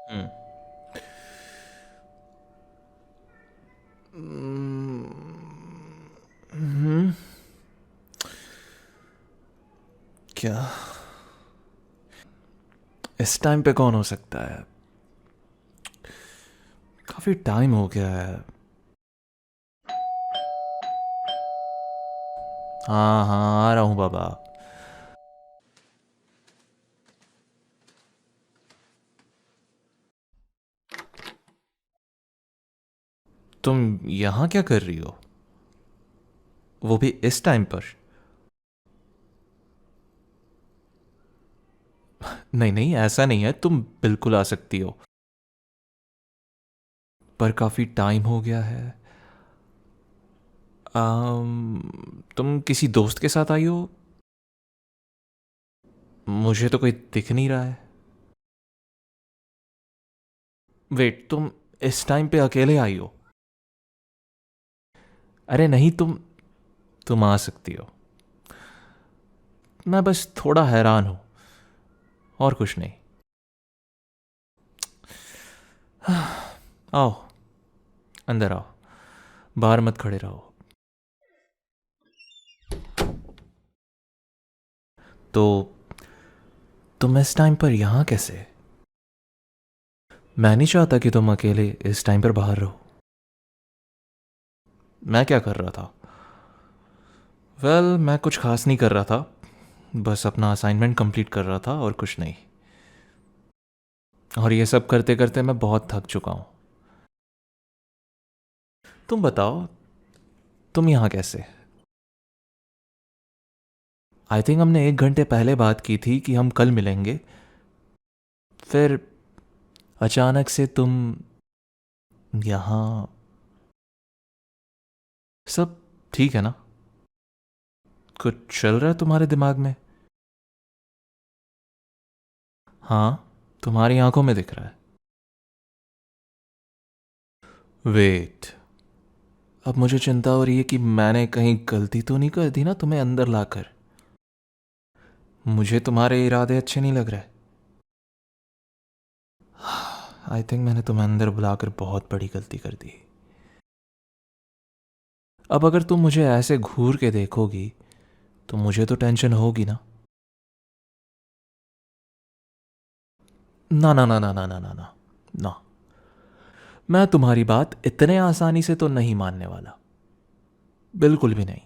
हम्म। हम्म। क्या इस टाइम पे कौन हो सकता है? काफी टाइम हो गया है। हाँ हाँ, आ रहा हूँ बाबा। तुम यहाँ क्या कर रही हो? वो भी इस टाइम पर? नहीं नहीं, ऐसा नहीं है, तुम बिल्कुल आ सकती हो। पर काफी टाइम हो गया है। तुम किसी दोस्त के साथ आई हो? मुझे तो कोई दिख नहीं रहा है। वेट, तुम इस टाइम पे अकेले आई हो? अरे नहीं, तुम आ सकती हो। मैं बस थोड़ा हैरान हूं, और कुछ नहीं। आओ, अंदर आओ। बाहर मत खड़े रहो। तो तुम इस टाइम पर यहां कैसे? मैं नहीं चाहता कि तुम अकेले इस टाइम पर बाहर रहो। मैं क्या कर रहा था? मैं कुछ खास नहीं कर रहा था। बस अपना असाइनमेंट कंप्लीट कर रहा था, और कुछ नहीं। और ये सब करते करते मैं बहुत थक चुका हूं। तुम बताओ, तुम यहां कैसे? आई थिंक हमने 1 घंटे पहले बात की थी कि हम कल मिलेंगे। फिर अचानक से तुम यहां। सब ठीक है ना? कुछ चल रहा है तुम्हारे दिमाग में? हाँ, तुम्हारी आंखों में दिख रहा है। वेट, अब मुझे चिंता हो रही है कि मैंने कहीं गलती तो नहीं कर दी ना तुम्हें अंदर लाकर। मुझे तुम्हारे इरादे अच्छे नहीं लग रहे। आई थिंक मैंने तुम्हें अंदर बुलाकर बहुत बड़ी गलती कर दी। अब अगर तुम मुझे ऐसे घूर के देखोगी तो मुझे तो टेंशन होगी ना। ना ना ना ना ना ना ना ना ना। मैं तुम्हारी बात इतने आसानी से तो नहीं मानने वाला। बिल्कुल भी नहीं।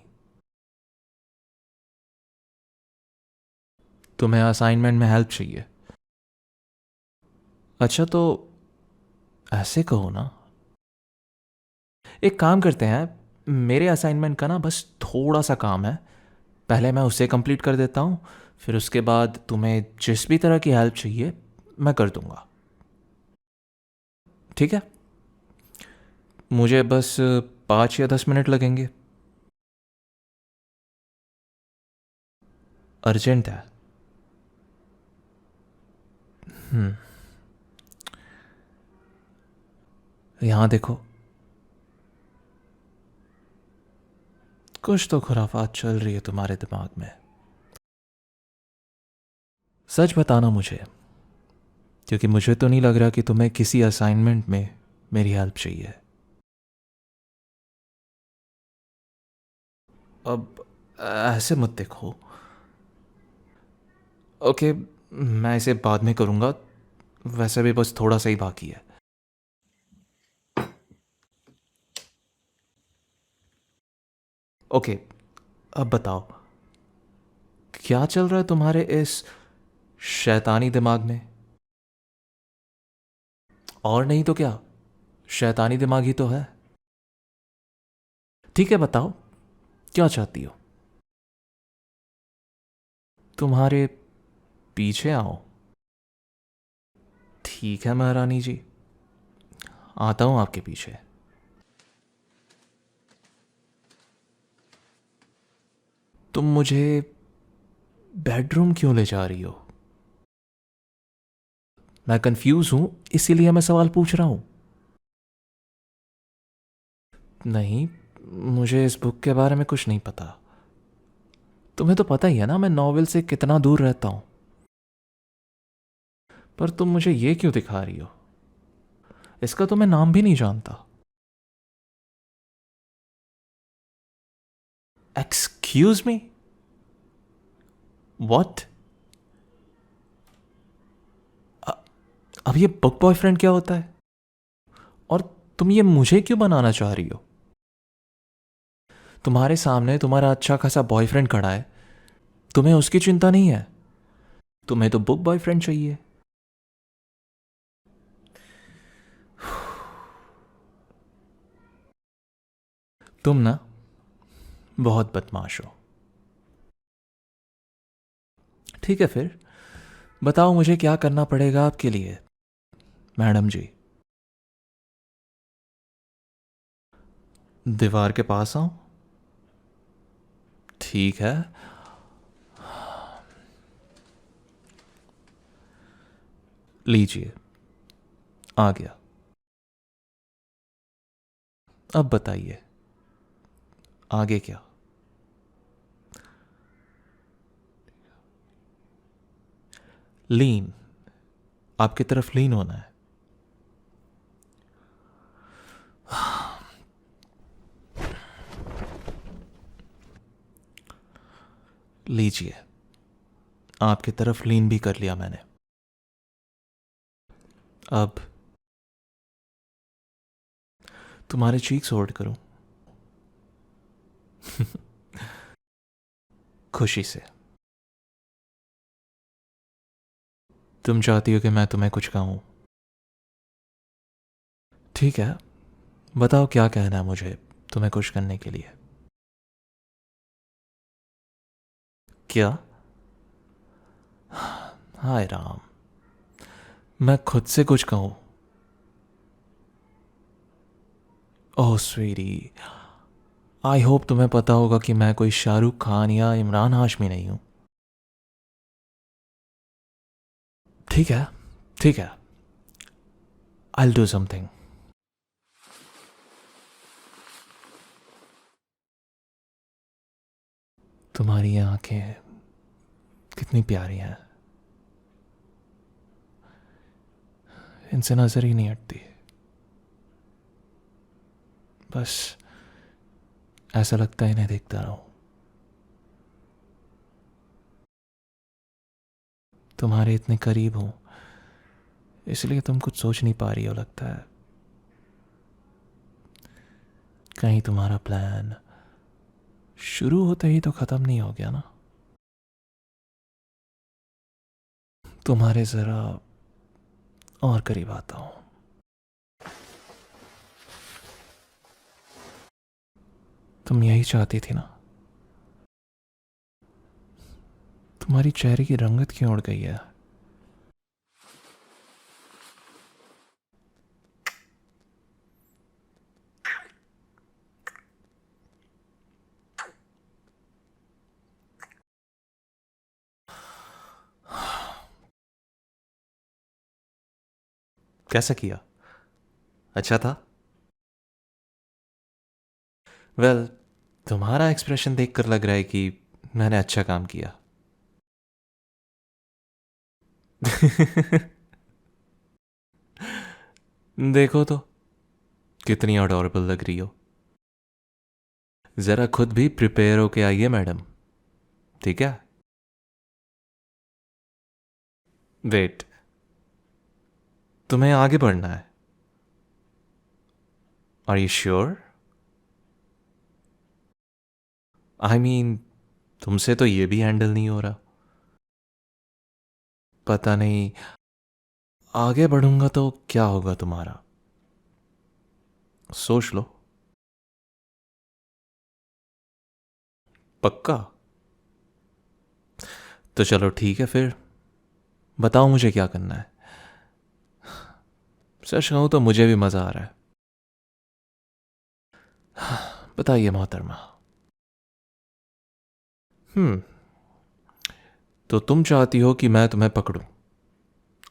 तुम्हें असाइनमेंट में हेल्प चाहिए? अच्छा, तो ऐसे कहो ना। एक काम करते हैं, मेरे असाइनमेंट का ना बस थोड़ा सा काम है। पहले मैं उसे कंप्लीट कर देता हूँ। फिर उसके बाद तुम्हें जिस भी तरह की हेल्प चाहिए मैं कर दूंगा। ठीक है? मुझे बस 5 या 10 मिनट लगेंगे। अर्जेंट है। हम्म। यहाँ देखो, कुछ तो खुराफात चल रही है तुम्हारे दिमाग में। सच बताना मुझे, क्योंकि मुझे तो नहीं लग रहा कि तुम्हें किसी असाइनमेंट में मेरी हेल्प चाहिए। अब ऐसे मत देखो। ओके, मैं इसे बाद में करूँगा। वैसे भी बस थोड़ा सा ही बाकी है। ओके, अब बताओ, क्या चल रहा है तुम्हारे इस शैतानी दिमाग में? और नहीं तो क्या, शैतानी दिमाग ही तो है। ठीक है, बताओ, क्या चाहती हो? तुम्हारे पीछे आओ? ठीक है महारानी जी, आता हूं आपके पीछे। तुम मुझे बेडरूम क्यों ले जा रही हो? मैं कंफ्यूज हूं, इसीलिए मैं सवाल पूछ रहा हूं। नहीं, मुझे इस बुक के बारे में कुछ नहीं पता। तुम्हें तो पता ही है ना, मैं नॉवेल से कितना दूर रहता हूं। पर तुम मुझे ये क्यों दिखा रही हो? इसका तो मैं नाम भी नहीं जानता। Excuse me, what? अब ये बुक बॉयफ्रेंड क्या होता है? और तुम ये मुझे क्यों बनाना चाह रही हो? तुम्हारे सामने तुम्हारा अच्छा खासा बॉयफ्रेंड खड़ा है, तुम्हें उसकी चिंता नहीं है? तुम्हें तो बुक बॉयफ्रेंड चाहिए। तुम ना बहुत बदमाश हो। ठीक है फिर, बताओ मुझे क्या करना पड़ेगा आपके लिए, मैडम जी। दीवार के पास आऊं? ठीक है। लीजिए, आ गया। अब बताइए, आगे क्या? लीन, आपकी तरफ लीन होना है। लीजिए, आपकी तरफ लीन भी कर लिया मैंने। अब तुम्हारे चीक्स होल्ड करूं? खुशी से। तुम चाहती हो कि मैं तुम्हें कुछ कहूं? ठीक है, बताओ क्या कहना है मुझे तुम्हें खुश करने के लिए। क्या? हाय राम, मैं खुद से कुछ कहूं? ओह स्वीटी, आई होप तुम्हें पता होगा कि मैं कोई शाहरुख खान या इमरान हाशमी नहीं हूं। ठीक है, ठीक है, आई डू समथिंग। तुम्हारी ये आंखें कितनी प्यारी हैं, इनसे नजर ही नहीं हटती। बस ऐसा लगता है इन्हें देखता रहूं। तुम्हारे इतने करीब हूं, इसलिए तुम कुछ सोच नहीं पा रही हो लगता है। कहीं तुम्हारा प्लान शुरू होते ही तो खत्म नहीं हो गया ना? तुम्हारे जरा और करीब आता हूं। तुम यही चाहती थी ना? तुम्हारी चेहरे की रंगत क्यों उड़ गई है? कैसा किया? अच्छा था? वेल, तुम्हारा एक्सप्रेशन देखकर लग रहा है कि मैंने अच्छा काम किया। देखो तो कितनी अडोरेबल लग रही हो। जरा खुद भी प्रिपेयर होके आइए मैडम, ठीक है? वेट, तुम्हें आगे बढ़ना है? Are you sure? I mean, तुमसे तो ये भी हैंडल नहीं हो रहा। पता नहीं, आगे बढ़ूंगा तो क्या होगा तुम्हारा, सोच लो। पक्का? तो चलो ठीक है फिर, बताओ मुझे क्या करना है। सच कहूं तो मुझे भी मजा आ रहा है। बताइए मोहतरमा। तो तुम चाहती हो कि मैं तुम्हें पकड़ूं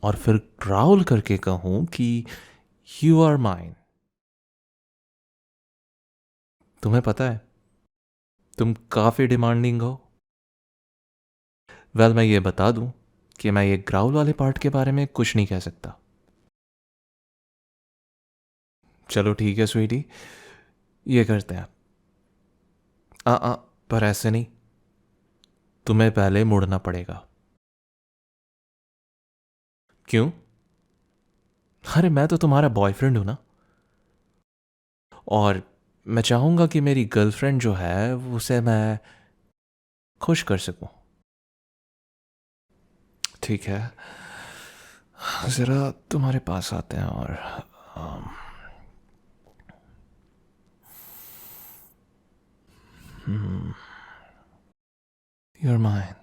और फिर ग्राउल करके कहूं कि यू आर माइन? तुम्हें पता है तुम काफी डिमांडिंग हो। वेल, मैं ये बता दूं कि मैं ये ग्राउल वाले पार्ट के बारे में कुछ नहीं कह सकता। चलो ठीक है स्वीटी, ये करते हैं। पर ऐसे नहीं, तुम्हें पहले मुड़ना पड़ेगा। क्यों? अरे मैं तो तुम्हारा बॉयफ्रेंड हूं ना, और मैं चाहूंगा कि मेरी गर्लफ्रेंड जो है उसे मैं खुश कर सकूं। ठीक है, ज़रा तुम्हारे पास आते हैं और यूर माइन।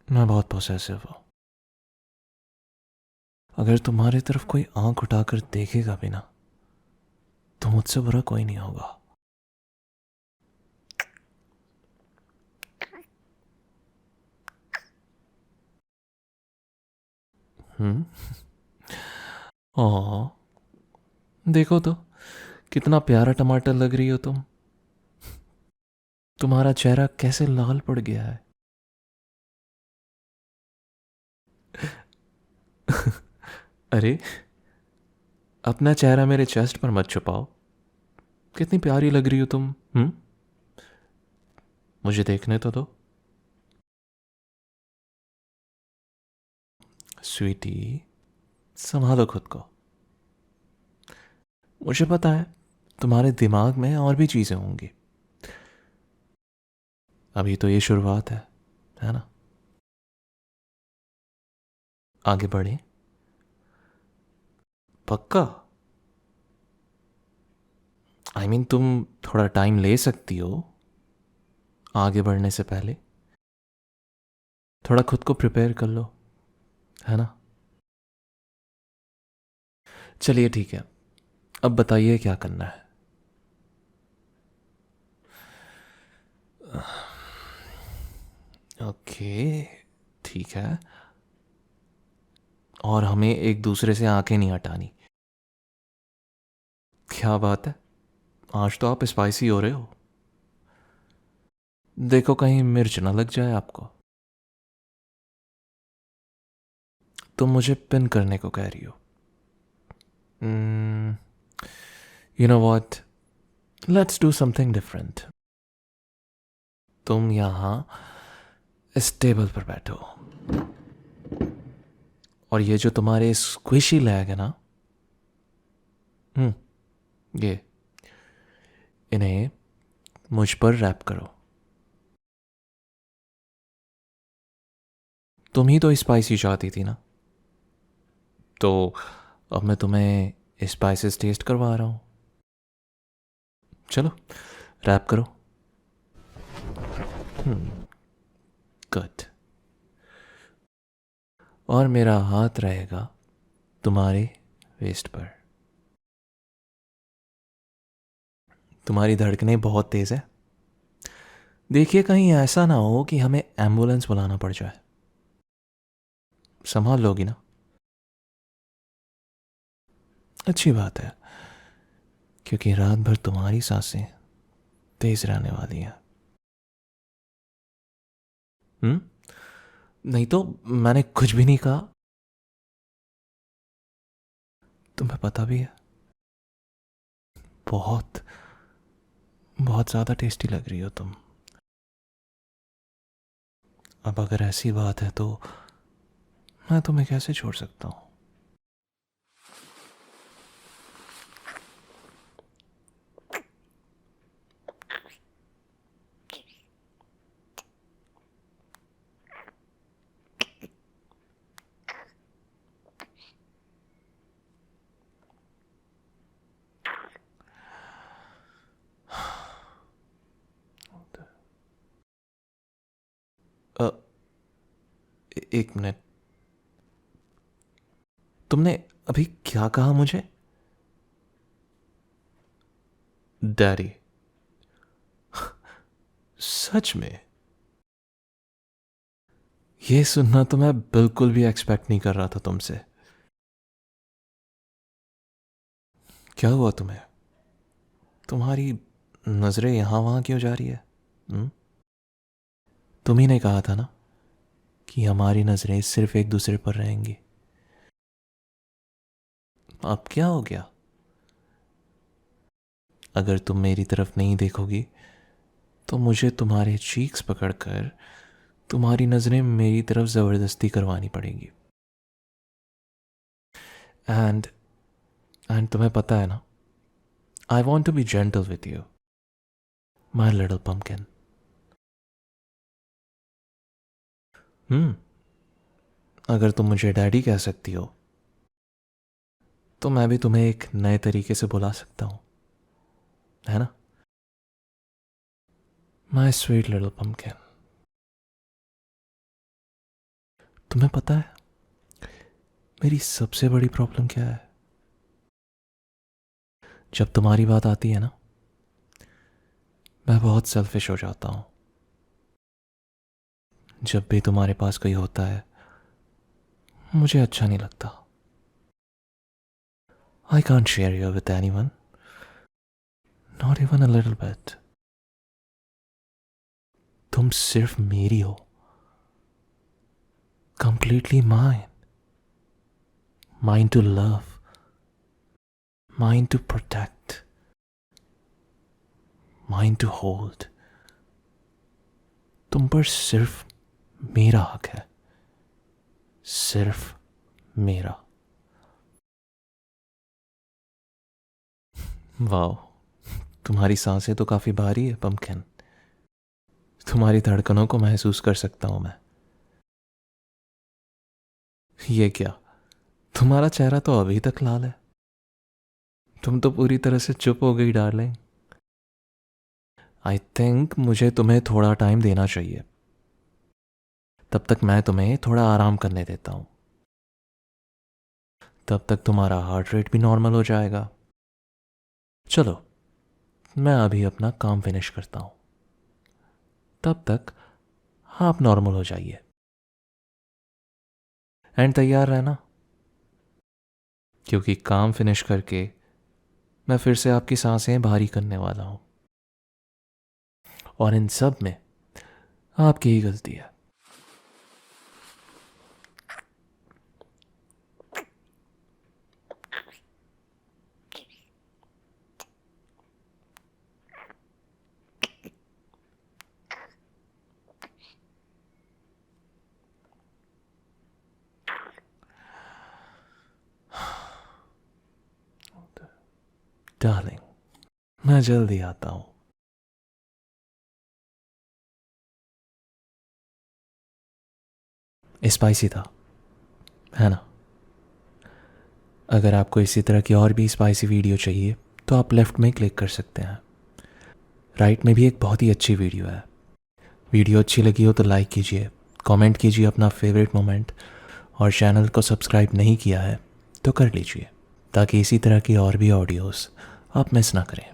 मैं बहुत पॉसेसिव हूँ। अगर तुम्हारी तरफ कोई आंख उठाकर देखेगा भी ना, तो मुझसे बुरा कोई नहीं होगा। हम्म। ओह, देखो तो कितना प्यारा टमाटर लग रही हो तुम। तुम्हारा चेहरा कैसे लाल पड़ गया है। अरे, अपना चेहरा मेरे चेस्ट पर मत छुपाओ। कितनी प्यारी लग रही हो तुम। मुझे देखने तो दो। स्वीटी, संभालो खुद को। मुझे पता है तुम्हारे दिमाग में और भी चीजें होंगी। अभी तो ये शुरुआत है ना? आगे बढ़े। पक्का? तुम थोड़ा टाइम ले सकती हो आगे बढ़ने से पहले। थोड़ा खुद को प्रिपेयर कर लो, है ना? चलिए ठीक है, अब बताइए क्या करना है। ओके, ठीक है। और हमें एक दूसरे से आंखें नहीं हटानी। क्या बात है, आज तो आप स्पाइसी हो रहे हो। देखो कहीं मिर्च ना लग जाए आपको। तुम मुझे पिन करने को कह रही हो। You know what, let's do something different. तुम यहाँ इस टेबल पर बैठो, और ये जो तुम्हारे स्क्विशी लैग है ना, ये इन्हें मुझ पर रैप करो। तुम ही तो स्पाइसी चाहती थी ना, तो अब मैं तुम्हें स्पाइसेस टेस्ट करवा रहा हूँ। चलो, रैप करो। गुड। और मेरा हाथ रहेगा तुम्हारे वेस्ट पर। तुम्हारी धड़कनें बहुत तेज है। देखिए कहीं ऐसा ना हो कि हमें एम्बुलेंस बुलाना पड़ जाए। संभाल लोगी ना? अच्छी बात है, क्योंकि रात भर तुम्हारी सांसें तेज रहने वाली हैं। हम्म। नहीं तो मैंने कुछ भी नहीं कहा। तुम्हें पता भी है, बहुत बहुत ज़्यादा टेस्टी लग रही हो तुम। अब अगर ऐसी बात है तो मैं तुम्हें कैसे छोड़ सकता हूँ। अ, एक मिनट, तुमने अभी क्या कहा मुझे? डैडी? सच में? ये सुनना तो मैं बिल्कुल भी एक्सपेक्ट नहीं कर रहा था तुमसे। क्या हुआ तुम्हें? तुम्हारी नजरें यहां वहां क्यों जा रही है? तुम ही ने कहा था ना कि हमारी नजरें सिर्फ एक दूसरे पर रहेंगी। अब क्या हो गया? अगर तुम मेरी तरफ नहीं देखोगी तो मुझे तुम्हारे चीक्स पकड़कर तुम्हारी नजरें मेरी तरफ जबरदस्ती करवानी पड़ेंगी। एंड एंड तुम्हें पता है ना, I want to be gentle with you, my little pumpkin. अगर तुम मुझे डैडी कह सकती हो तो मैं भी तुम्हें एक नए तरीके से बुला सकता हूं, है ना? My sweet little pumpkin. तुम्हें पता है मेरी सबसे बड़ी प्रॉब्लम क्या है? जब तुम्हारी बात आती है ना, मैं बहुत सेल्फिश हो जाता हूं। जब भी तुम्हारे पास कोई होता है मुझे अच्छा नहीं लगता। I can't share you with anyone, not even a little bit. तुम सिर्फ मेरी हो, completely mine, mine to love, mine to protect, mine to hold. तुम पर सिर्फ मेरा हक है, सिर्फ मेरा। वाओ, तुम्हारी सांसें तो काफी भारी है पम्पकिन। तुम्हारी धड़कनों को महसूस कर सकता हूं मैं। ये क्या, तुम्हारा चेहरा तो अभी तक लाल है। तुम तो पूरी तरह से चुप हो गई डार्लिंग। आई थिंक मुझे तुम्हें थोड़ा टाइम देना चाहिए। तब तक मैं तुम्हें थोड़ा आराम करने देता हूं। तब तक तुम्हारा हार्ट रेट भी नॉर्मल हो जाएगा। चलो, मैं अभी अपना काम फिनिश करता हूं। तब तक आप नॉर्मल हो जाइए। एंड तैयार रहना, क्योंकि काम फिनिश करके मैं फिर से आपकी सांसें भारी करने वाला हूं। और इन सब में आपकी ही गलती है। डार्लिंग, मैं जल्दी आता हूं। स्पाइसी था, है ना? अगर आपको इसी तरह की और भी स्पाइसी वीडियो चाहिए तो आप लेफ्ट में क्लिक कर सकते हैं। राइट में भी एक बहुत ही अच्छी वीडियो है। वीडियो अच्छी लगी हो तो लाइक कीजिए, कमेंट कीजिए अपना फेवरेट मोमेंट, और चैनल को सब्सक्राइब नहीं किया है तो कर लीजिए, ताकि इसी तरह की और भी ऑडियोज़ आप मिस ना करें।